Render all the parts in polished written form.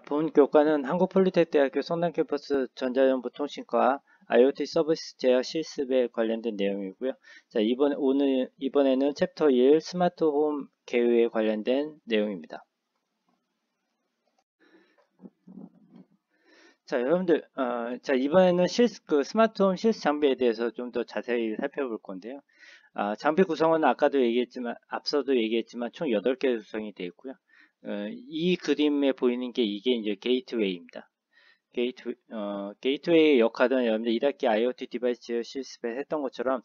본 교과는 한국폴리텍대학교 성남캠퍼스 전자정보통신과 IoT 서비스 제어 실습에 관련된 내용이고요. 자, 이번에는 챕터 1 스마트홈 개요에 관련된 내용입니다. 자, 여러분들, 이번에는 스마트홈 실습 장비에 대해서 좀 더 자세히 살펴볼 건데요. 장비 구성은 앞서도 얘기했지만 총 8개 구성이 되어 있고요. 이 그림에 보이는 게 이게 이제 게이트웨이입니다. 게이트웨이의 역할은 여러분들 1학기 IoT 디바이스 실습에 했던 것처럼,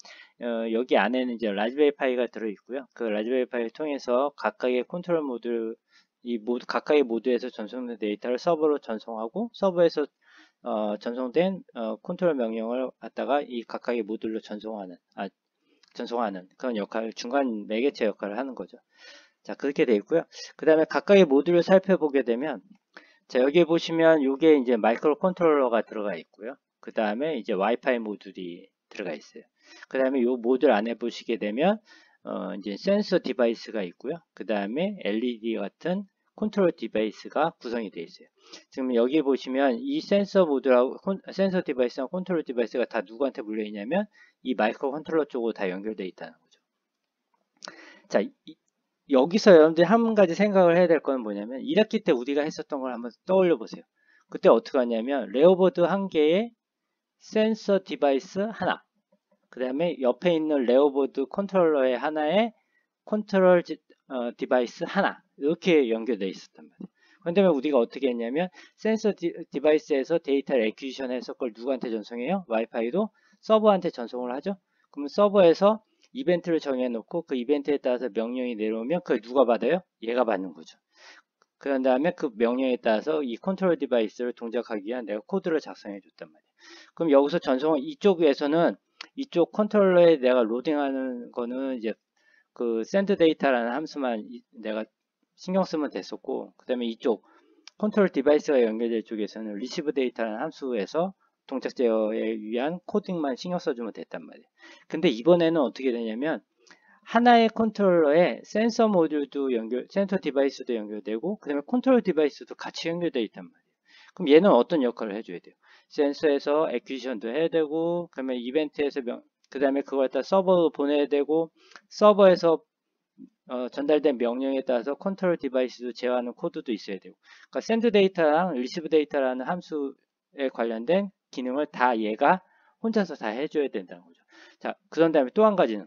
여기 안에는 이제 라즈베리 파이가 들어있고요. 그 라즈베리 파이를 통해서 각각의 컨트롤 모드, 각각의 모드에서 전송된 데이터를 서버로 전송하고, 서버에서 전송된 컨트롤 명령을 갖다가 이 각각의 모듈로 전송하는 그런 중간 매개체 역할을 하는 거죠. 자, 그렇게 되어 있고요. 그 다음에 각각의 모듈을 살펴보게 되면, 자, 여기 보시면 이게 이제 마이크로 컨트롤러가 들어가 있고요. 그 다음에 이제 와이파이 모듈이 들어가 있어요. 그 다음에 이 모듈 안에 보시게 되면, 이제 센서 디바이스가 있고요. 그 다음에 LED 같은 컨트롤 디바이스가 구성이 되어 있어요. 지금 여기 보시면 이 센서 디바이스랑 컨트롤 디바이스가 다 누구한테 물려 있냐면 이 마이크로 컨트롤러 쪽으로 다 연결되어 있다는 거죠. 자, 여기서 여러분들이 한 가지 생각을 해야 될 건 뭐냐면 1학기 때 우리가 했었던 걸 한번 떠올려 보세요. 그때 어떻게 하냐면 레오보드 한 개에 센서 디바이스 하나, 그 다음에 옆에 있는 레오보드 컨트롤러의 하나에 컨트롤 디바이스 하나, 이렇게 연결되어 있었단 말이에요. 그런데 우리가 어떻게 했냐면 센서 디바이스에서 데이터를 애퀴지션해서 그걸 누구한테 전송해요? 와이파이로 서버한테 전송을 하죠. 그러면 서버에서 이벤트를 정해놓고 그 이벤트에 따라서 명령이 내려오면 그걸 누가 받아요? 얘가 받는 거죠. 그런 다음에 그 명령에 따라서 이 컨트롤 디바이스를 동작하기 위한 내가 코드를 작성해 줬단 말이에요. 그럼 여기서 이쪽에서는 이쪽 컨트롤러에 내가 로딩하는 거는 이제 그 send 데이터라는 함수만 내가 신경 쓰면 됐었고, 그 다음에 이쪽 컨트롤 디바이스가 연결될 쪽에서는 receive 데이터라는 함수에서 동작 제어에 위한 코딩만 신경 써주면 됐단 말이에요. 근데 이번에는 어떻게 되냐면 하나의 컨트롤러에 센서 디바이스도 연결되고, 그 다음에 컨트롤 디바이스도 같이 연결되어 있단 말이에요. 그럼 얘는 어떤 역할을 해줘야 돼요? 센서에서 애퀴지션도 해야 되고, 그다음에 이벤트에서 그 다음에 그걸 다 서버로 보내야 되고, 서버에서 전달된 명령에 따라서 컨트롤 디바이스도 제어하는 코드도 있어야 되고, 그러니까 send 데이터랑 receive 데이터라는 함수에 관련된 기능을 다 얘가 혼자서 다 해줘야 된다는 거죠. 자, 그런 다음에 또 한 가지는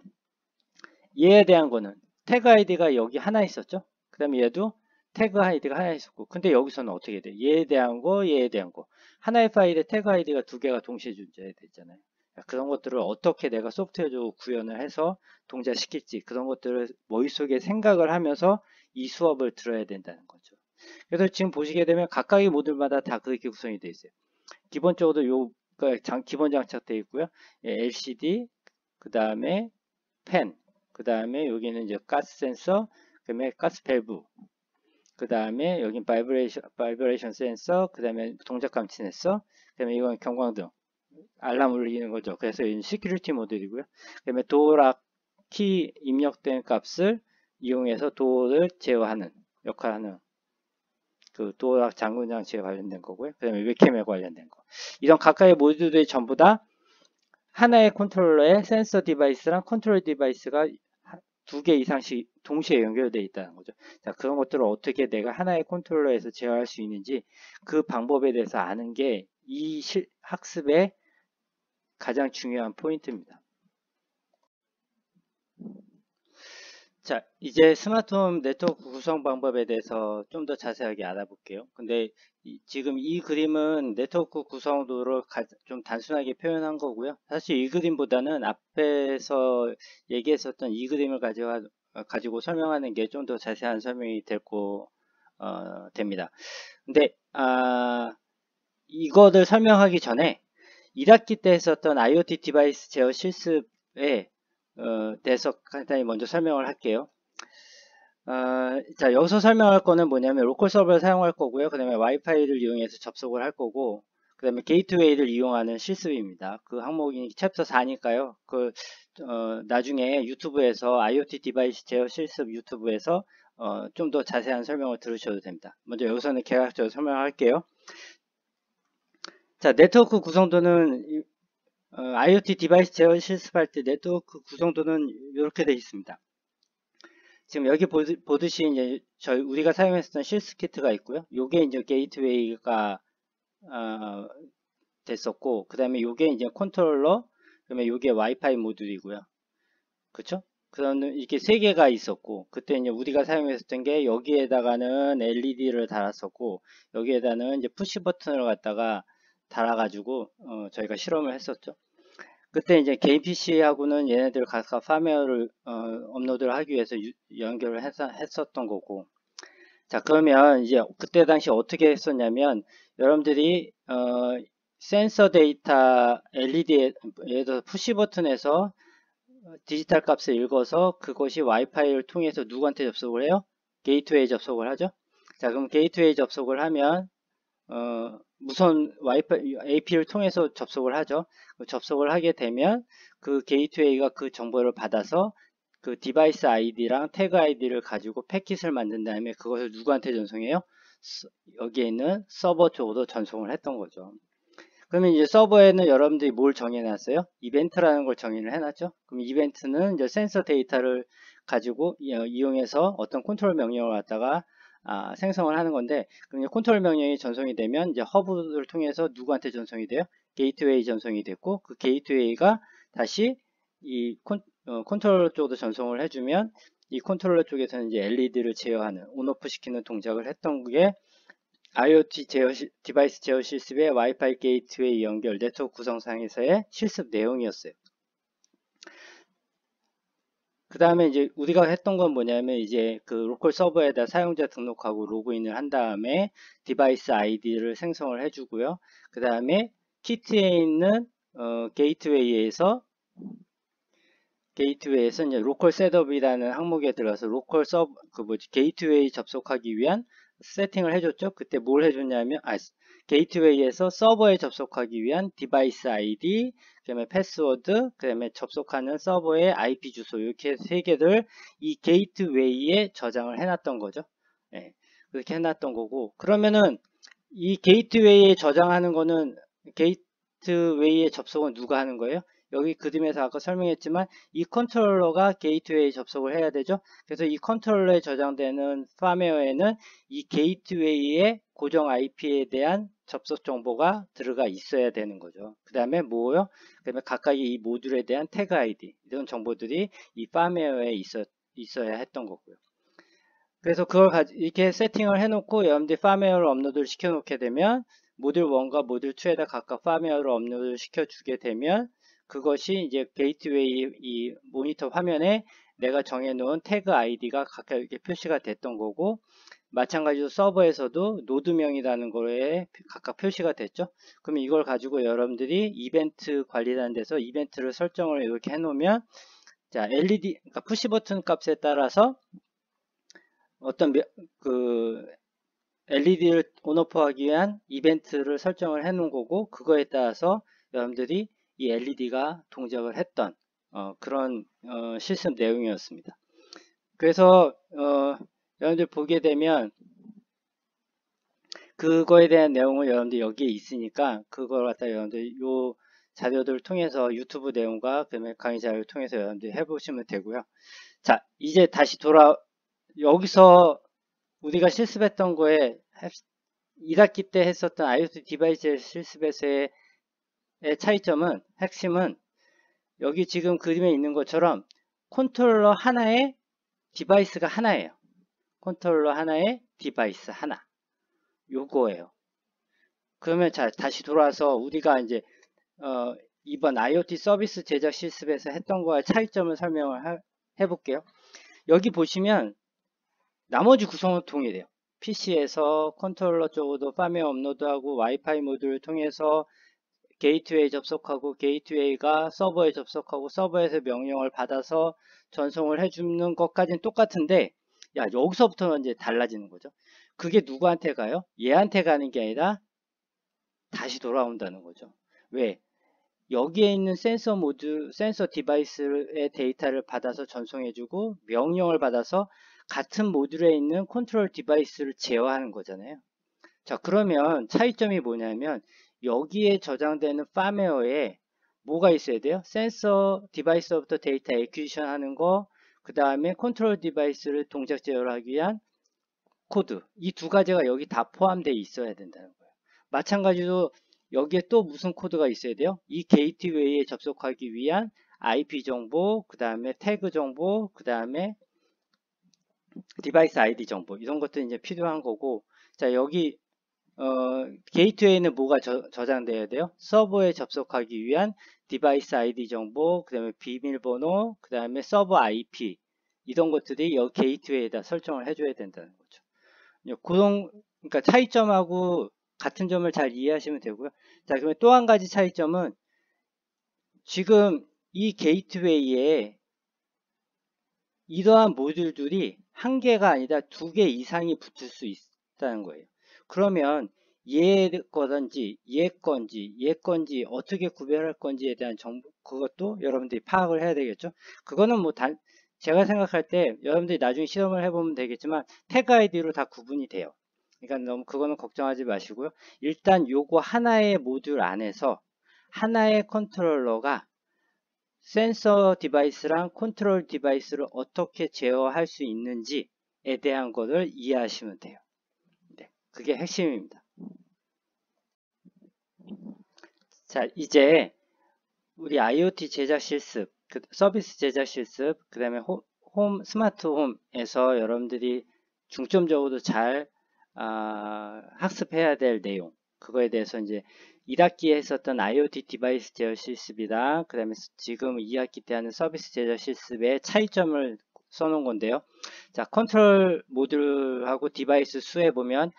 얘에 대한 거는 태그 아이디가 여기 하나 있었죠. 그 다음에 얘도 태그 아이디가 하나 있었고, 근데 여기서는 어떻게 돼? 얘에 대한 거, 얘에 대한 거. 하나의 파일에 태그 아이디가 두 개가 동시에 존재되잖아요. 그런 것들을 어떻게 내가 소프트웨어적으로 구현을 해서 동작시킬지, 그런 것들을 머릿속에 생각을 하면서 이 수업을 들어야 된다는 거죠. 그래서 지금 보시게 되면 각각의 모듈마다 다 그렇게 구성이 되어 있어요. 기본적으로 기본 장착되어 있고요. LCD, 그 다음에 펜, 그 다음에 여기는 이제 가스 센서, 그 다음에 가스 밸브, 그 다음에 여기 바이브레이션 센서, 그 다음에 동작 감지 센서, 그 다음에 이건 경광등, 알람 울리는 거죠. 그래서 이 시큐리티 모듈이고요. 그 다음에 도어락 키 입력된 값을 이용해서 도어를 제어하는 역할하는 그 도어락 잠금 장치에 관련된 거고요. 그 다음에 웹캠에 관련된 거. 이런 각각의 모듈들이 전부 다 하나의 컨트롤러에 센서 디바이스랑 컨트롤 디바이스가 두 개 이상씩 동시에 연결되어 있다는 거죠. 자, 그런 것들을 어떻게 내가 하나의 컨트롤러에서 제어할 수 있는지 그 방법에 대해서 아는 게 이 학습의 가장 중요한 포인트입니다. 자, 이제 스마트홈 네트워크 구성 방법에 대해서 좀 더 자세하게 알아볼게요. 근데 지금 이 그림은 네트워크 구성도를 좀 단순하게 표현한 거고요. 사실 이 그림보다는 앞에서 얘기했었던 이 그림을 가지고 설명하는 게 좀 더 자세한 설명이 됩니다. 근데 이거를 설명하기 전에 1학기 때 했었던 IoT 디바이스 제어 실습에 대해서 간단히 먼저 설명을 할게요. 자, 여기서 설명할 거는 뭐냐면 로컬 서버를 사용할 거고요. 그 다음에 와이파이를 이용해서 접속을 할 거고, 그 다음에 게이트웨이를 이용하는 실습입니다. 그 항목이 챕터 4니까요. 나중에 유튜브에서 IoT 디바이스 제어 실습 유튜브에서 좀 더 자세한 설명을 들으셔도 됩니다. 먼저 여기서는 개괄적으로 설명할게요. 자, 네트워크 구성도는 IoT 디바이스 제어 실습할 때 네트워크 구성도는 이렇게 되어 있습니다. 지금 여기 보듯이 이제 우리가 사용했었던 실습 키트가 있고요. 요게 이제 게이트웨이가 됐었고, 그 다음에 요게 이제 컨트롤러, 그다음에 요게 와이파이 모듈이고요. 그쵸? 그다음 이렇게 세 개가 있었고, 그때 이제 우리가 사용했었던 게 여기에다가는 LED를 달았었고, 여기에다는 이제 푸시 버튼을 갖다가 달아가지고 저희가 실험을 했었죠. 그때 이제 개인 PC하고는 얘네들 각각 파메어를 업로드를 하기 위해서 연결을 했었던 거고. 자, 그러면 이제 그때 당시 어떻게 했었냐면 여러분들이 센서 데이터 LED에 예를 들어 푸시 버튼에서 디지털 값을 읽어서 그것이 와이파이를 통해서 누구한테 접속을 해요? 게이트웨이 접속을 하죠. 자, 그럼 게이트웨이 접속을 하면 무선 와이파이 AP를 통해서 접속을 하죠. 접속을 하게 되면 그 게이트웨이가 그 정보를 받아서 그 디바이스 아이디랑 태그 아이디를 가지고 패킷을 만든 다음에 그것을 누구한테 전송해요? 여기에 있는 서버 쪽으로 전송을 했던 거죠. 그러면 이제 서버에는 여러분들이 뭘 정해놨어요? 이벤트라는 걸 정의를 해놨죠. 그럼 이벤트는 이제 센서 데이터를 가지고 이용해서 어떤 컨트롤 명령을 갖다가 생성을 하는 건데, 그럼 컨트롤 명령이 전송이 되면 이제 허브를 통해서 누구한테 전송이 돼요? 게이트웨이 전송이 됐고, 그 게이트웨이가 다시 이 컨트롤러 쪽으로 전송을 해주면 이 컨트롤러 쪽에서는 이제 LED를 제어하는 온오프 시키는 동작을 했던 게 IoT 디바이스 제어 실습의 와이파이 게이트웨이 연결 네트워크 구성상에서의 실습 내용이었어요. 그 다음에 이제 우리가 했던 건 뭐냐면 이제 그 로컬 서버에다 사용자 등록하고 로그인을 한 다음에 디바이스 아이디를 생성을 해주고요. 그 다음에 키트에 있는 게이트웨이에서 이제 로컬 셋업이라는 항목에 들어가서 로컬 서버 게이트웨이 접속하기 위한 세팅을 해줬죠. 그때 뭘 해줬냐면 게이트웨이에서 서버에 접속하기 위한 디바이스 아이디, 그 다음에 패스워드, 그 다음에 접속하는 서버의 IP 주소 이렇게 세 개를 이 게이트웨이에 저장을 해놨던 거죠. 네, 그렇게 해놨던 거고, 그러면은 이 게이트웨이에 저장하는 거는 게이트웨이에 접속은 누가 하는 거예요? 여기 그림에서 아까 설명했지만 이 컨트롤러가 게이트웨이 접속을 해야 되죠. 그래서 이 컨트롤러에 저장되는 팜웨어에는 이 게이트웨이의 고정 IP에 대한 접속 정보가 들어가 있어야 되는 거죠. 그 다음에 뭐요? 그 다음에 각각의 이 모듈에 대한 태그 아이디 이런 정보들이 이 팜웨어에 있어야 했던 거고요. 그래서 그걸 이렇게 세팅을 해놓고 여러분들이 팜웨어를 업로드를 시켜놓게 되면 모듈 1과 모듈 2에다 각각 팜웨어를 업로드를 시켜주게 되면 그것이 이제 게이트웨이 이 모니터 화면에 내가 정해놓은 태그 아이디가 각각 이렇게 표시가 됐던 거고, 마찬가지로 서버에서도 노드명이라는 거에 각각 표시가 됐죠. 그러면 이걸 가지고 여러분들이 이벤트 관리라는 데서 이벤트를 설정을 이렇게 해놓으면 자 LED 그러니까 푸시 버튼 값에 따라서 어떤 LED를 온오프 하기 위한 이벤트를 설정을 해 놓은 거고, 그거에 따라서 여러분들이 이 LED가 동작을 했던 그런 실습 내용이었습니다. 그래서 여러분들 보게 되면 그거에 대한 내용을 여러분들 여기에 있으니까 그걸 갖다 여러분들 요 자료들을 통해서 유튜브 내용과 그다음에 강의 자료를 통해서 여러분들 해보시면 되고요. 자, 이제 다시 여기서 우리가 실습했던 거에 1학기 때 했었던 IoT 디바이스 실습에서의 차이점은, 핵심은 여기 지금 그림에 있는 것처럼 컨트롤러 하나에 디바이스가 하나예요. 컨트롤러 하나에 디바이스 하나. 요거예요. 그러면 자, 다시 돌아와서 우리가 이제 이번 IoT 서비스 제작 실습에서 했던 거와 차이점을 설명을 해볼게요. 여기 보시면 나머지 구성은 동일해요. PC에서 컨트롤러 쪽으로 팜웨어 업로드하고 와이파이 모듈을 통해서 게이트웨이 접속하고 게이트웨이가 서버에 접속하고 서버에서 명령을 받아서 전송을 해주는 것까지는 똑같은데, 야, 여기서부터는 이제 달라지는 거죠. 그게 누구한테 가요? 얘한테 가는 게 아니라 다시 돌아온다는 거죠. 왜? 여기에 있는 센서 디바이스의 데이터를 받아서 전송해주고 명령을 받아서 같은 모듈에 있는 컨트롤 디바이스를 제어하는 거잖아요. 자, 그러면 차이점이 뭐냐면 여기에 저장되는 팜웨어에 뭐가 있어야 돼요? 센서 디바이스부터 데이터 애퀴지션 하는 거, 그 다음에 컨트롤 디바이스를 동작 제어를 하기 위한 코드, 이 두 가지가 여기 다 포함되어 있어야 된다는 거예요. 마찬가지로 여기에 또 무슨 코드가 있어야 돼요? 이 게이트웨이에 접속하기 위한 IP 정보, 그 다음에 태그 정보, 그 다음에 디바이스 아이디 정보, 이런 것들이 이제 필요한 거고, 자, 여기 게이트웨이는 뭐가 저장돼야 돼요? 서버에 접속하기 위한 디바이스 아이디 정보, 그 다음에 비밀번호, 그 다음에 서버 IP, 이런 것들이 여기 게이트웨이에다 설정을 해줘야 된다는 거죠. 그러니까 차이점하고 같은 점을 잘 이해하시면 되고요. 자, 그러면 또 한 가지 차이점은 지금 이 게이트웨이에 이러한 모듈들이 한 개가 아니라 두 개 이상이 붙을 수 있다는 거예요. 그러면 얘 거든지 얘 건지 어떻게 구별할 건지에 대한 정보, 그것도 여러분들이 파악을 해야 되겠죠. 그거는 뭐 제가 생각할 때 여러분들이 나중에 실험을 해보면 되겠지만 태그 아이디로 다 구분이 돼요. 그러니까 너무 그거는 걱정하지 마시고요. 일단 요거 하나의 모듈 안에서 하나의 컨트롤러가 센서 디바이스랑 컨트롤 디바이스를 어떻게 제어할 수 있는지에 대한 것을 이해하시면 돼요. 네, 그게 핵심입니다. 자, 이제 우리 IoT 제작 실습, 서비스 제작 실습, 그 다음에 스마트 홈에서 여러분들이 중점적으로 잘 학습해야 될 내용, 그거에 대해서 이제 1학기에 했었던 IoT 디바이스 제어 실습이랑 그 다음에 지금 2학기 때 하는 서비스 제작 실습의 차이점을 써놓은 건데요. 자, 컨트롤 모듈하고 디바이스 수에 보면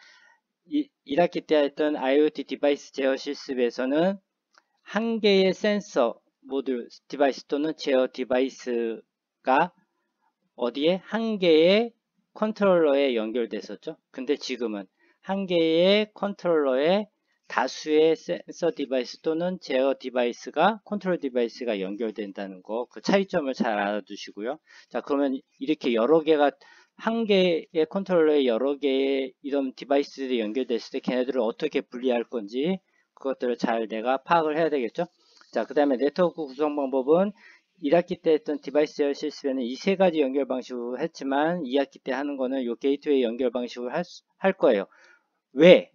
1학기 때 했던 IoT 디바이스 제어 실습에서는 한 개의 센서 모듈 디바이스 또는 제어 디바이스가 어디에? 한 개의 컨트롤러에 연결됐었죠. 근데 지금은 한 개의 컨트롤러에 다수의 센서 디바이스 또는 제어 디바이스가 컨트롤 디바이스가 연결된다는 거, 그 차이점을 잘 알아두시고요. 자, 그러면 이렇게 여러 개가 한 개의 컨트롤러에 여러 개의 이런 디바이스들이 연결됐을 때 걔네들을 어떻게 분리할 건지 그것들을 잘 내가 파악을 해야 되겠죠. 자, 그 다음에 네트워크 구성 방법은 1학기 때 했던 디바이스 제어 실습에는 이 세 가지 연결 방식으로 했지만 2학기 때 하는 거는 요 게이트웨이 연결 방식으로 할 거예요. 왜?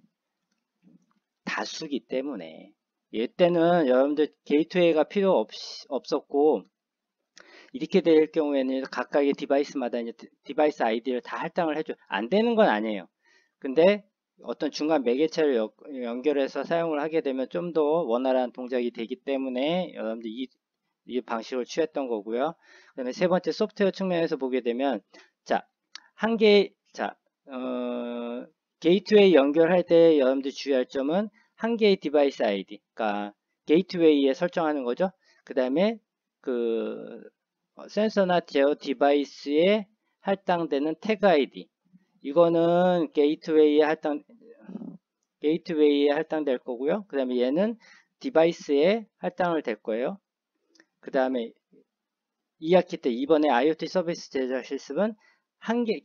다수기 때문에. 이때는 여러분들 게이트웨이가 필요 없었고 이렇게 될 경우에는 각각의 디바이스마다 이제 디바이스 아이디를 다 할당을 해줘. 안 되는 건 아니에요. 근데 어떤 중간 매개체를 연결해서 사용을 하게 되면 좀 더 원활한 동작이 되기 때문에 여러분들 이 방식을 취했던 거고요. 그 다음에 세 번째 소프트웨어 측면에서 보게 되면 게이트웨이 연결할 때 여러분들 주의할 점은 한 개의 디바이스 아이디, 그러니까 게이트웨이에 설정하는 거죠. 그 다음에 센서나 제어 디바이스에 할당되는 태그 아이디, 이거는 게이트웨이에 할당될 거고요. 그 다음에 얘는 디바이스에 할당을 될 거예요. 그 다음에 2학기 때 이번에 IoT 서비스 제작 실습은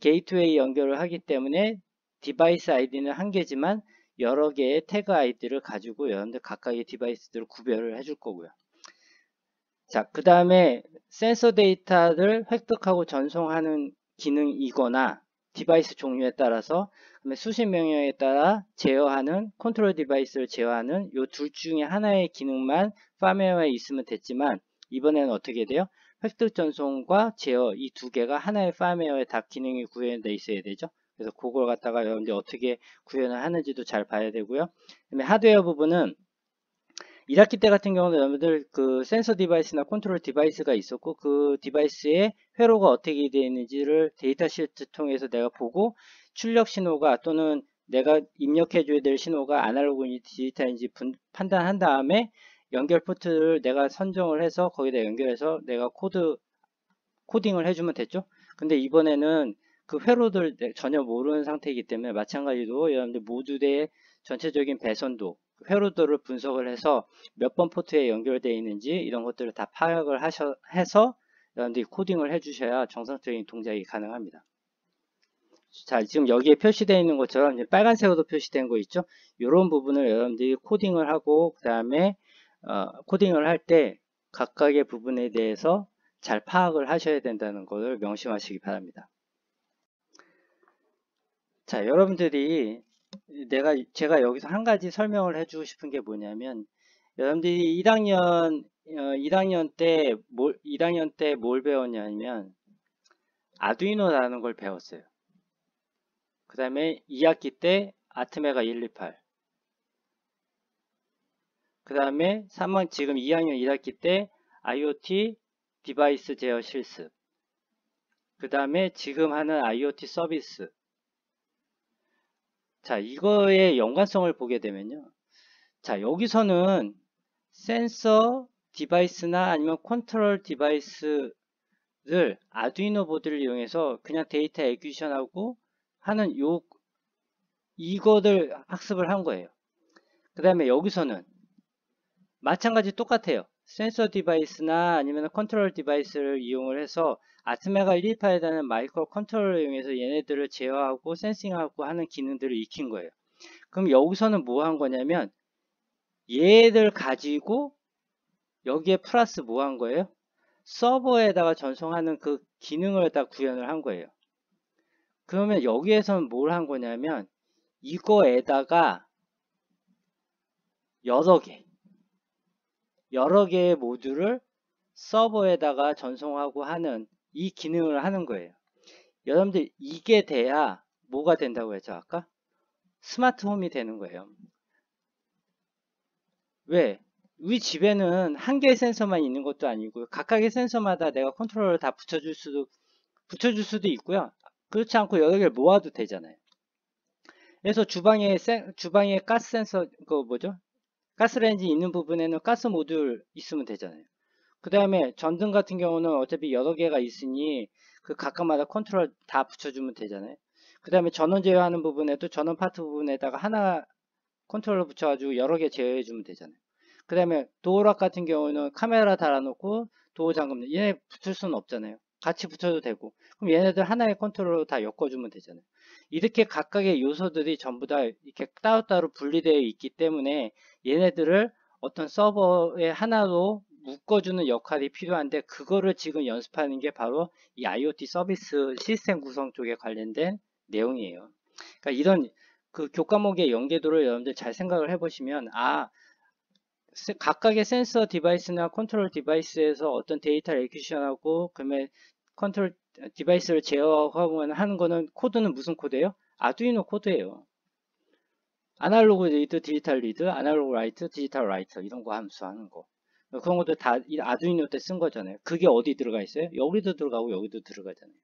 게이트웨이 연결을 하기 때문에 디바이스 아이디는 한 개지만 여러 개의 태그 아이디를 가지고 여러분들 각각의 디바이스들을 구별을 해줄 거고요. 자, 그 다음에 센서 데이터를 획득하고 전송하는 기능이거나 디바이스 종류에 따라서 수신 명령에 따라 제어하는 컨트롤 디바이스를 제어하는 이 둘 중에 하나의 기능만 팜웨어에 있으면 됐지만 이번에는 어떻게 돼요? 획득 전송과 제어 이 두 개가 하나의 팜웨어에 다 기능이 구현되어 있어야 되죠. 그래서 그걸 갖다가 여러분들 어떻게 구현을 하는지도 잘 봐야 되고요. 그다음에 하드웨어 부분은 1학기 때 같은 경우는 여러분들 그 센서 디바이스나 컨트롤 디바이스가 있었고 그 디바이스의 회로가 어떻게 되어 있는지를 데이터 시트 통해서 내가 보고 출력 신호가 또는 내가 입력해 줘야 될 신호가 아날로그인지 디지털인지 판단한 다음에 연결 포트를 내가 선정을 해서 거기다 연결해서 내가 코딩을 해주면 됐죠. 근데 이번에는 그 회로들 전혀 모르는 상태이기 때문에 마찬가지로 여러분들 모듈의 전체적인 배선도 회로들을 분석을 해서 몇 번 포트에 연결되어 있는지 이런 것들을 다 파악을 해서 여러분들이 코딩을 해주셔야 정상적인 동작이 가능합니다. 자, 지금 여기에 표시되어 있는 것처럼 이제 빨간색으로 표시된 거 있죠? 이런 부분을 여러분들이 코딩을 하고, 그 다음에 코딩을 할 때 각각의 부분에 대해서 잘 파악을 하셔야 된다는 것을 명심하시기 바랍니다. 자, 여러분들이 제가 여기서 한 가지 설명을 해주고 싶은 게 뭐냐면, 여러분들이 1학년 때 뭘 배웠냐면 아두이노라는 걸 배웠어요. 그 다음에 2학기 때 아트메가 128. 그 다음에 지금 2학년 1학기 때 IoT 디바이스 제어 실습. 그 다음에 지금 하는 IoT 서비스. 자, 이거의 연관성을 보게 되면요. 자, 여기서는 센서 디바이스나 아니면 컨트롤 디바이스를 아두이노 보드를 이용해서 그냥 데이터 애퀴션하고 하는 이거를 학습을 한 거예요. 그 다음에 여기서는 마찬가지 똑같아요. 센서 디바이스나 아니면 컨트롤 디바이스를 이용을 해서 아트메가 128이라는 마이크로 컨트롤러를 이용해서 얘네들을 제어하고 센싱하고 하는 기능들을 익힌 거예요. 그럼 여기서는 뭐 한 거냐면 얘를 가지고 여기에 플러스 뭐 한 거예요? 서버에다가 전송하는 그 기능을 다 구현을 한 거예요. 그러면 여기에서는 뭘 한 거냐면 이거에다가 여러 개의 모듈을 서버에다가 전송하고 하는 이 기능을 하는 거예요. 여러분들 이게 돼야 뭐가 된다고 했죠 아까? 스마트홈이 되는 거예요. 왜? 우리 집에는 한 개의 센서만 있는 것도 아니고 각각의 센서마다 내가 컨트롤러를 다 붙여줄 수도 있고요. 그렇지 않고 여러 개를 모아도 되잖아요. 그래서 주방에 가스 센서 가스레인지 있는 부분에는 가스 모듈 있으면 되잖아요. 그 다음에 전등 같은 경우는 어차피 여러 개가 있으니 그 각각마다 컨트롤 다 붙여주면 되잖아요. 그 다음에 전원 제어하는 부분에도 전원 파트 부분에다가 하나 컨트롤러 붙여가지고 여러 개 제어해주면 되잖아요. 그 다음에 도어락 같은 경우는 카메라 달아놓고 도어 잠금 얘네 붙일 수는 없잖아요. 같이 붙여도 되고 그럼 얘네들 하나의 컨트롤러 다 엮어주면 되잖아요. 이렇게 각각의 요소들이 전부 다 이렇게 따로따로 분리되어 있기 때문에 얘네들을 어떤 서버에 하나로 묶어주는 역할이 필요한데 그거를 지금 연습하는 게 바로 이 IoT 서비스 시스템 구성 쪽에 관련된 내용이에요. 그러니까 이런 그 교과목의 연계도를 여러분들 잘 생각을 해보시면 각각의 센서 디바이스나 컨트롤 디바이스에서 어떤 데이터를 애퀴션하고 그다음에 컨트롤 디바이스를 제어하고 하는 거는 코드는 무슨 코드예요? 아두이노 코드예요. 아날로그 리드, 디지털 리드, 아날로그 라이트, 디지털 라이트 이런 거 함수하는 거. 그런 것도 다 아두이노 때 쓴 거잖아요. 그게 어디 들어가 있어요? 여기도 들어가고 여기도 들어가잖아요.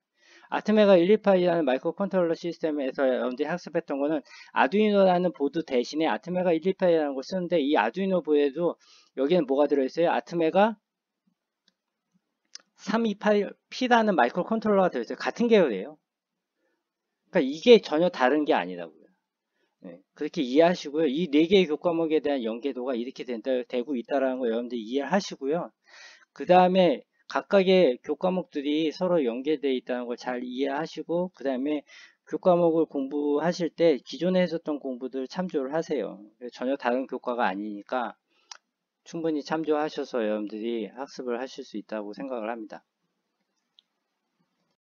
아트메가 128이라는 마이크로 컨트롤러 시스템에서 여러분들이 학습했던 거는 아두이노라는 보드 대신에 아트메가 128이라는 걸 쓰는데 이 아두이노 보드에도 여기는 뭐가 들어있어요? 아트메가 328P라는 마이크로 컨트롤러가 들어있어요. 같은 계열이에요. 그러니까 이게 전혀 다른 게 아니라고요. 네, 그렇게 이해하시고요. 이 네 개의 교과목에 대한 연계도가 이렇게 되고 있다는 거 여러분들 이해하시고요. 그 다음에 각각의 교과목들이 서로 연계되어 있다는 걸 잘 이해하시고 그 다음에 교과목을 공부하실 때 기존에 했었던 공부들 참조를 하세요. 전혀 다른 교과가 아니니까 충분히 참조하셔서 여러분들이 학습을 하실 수 있다고 생각을 합니다.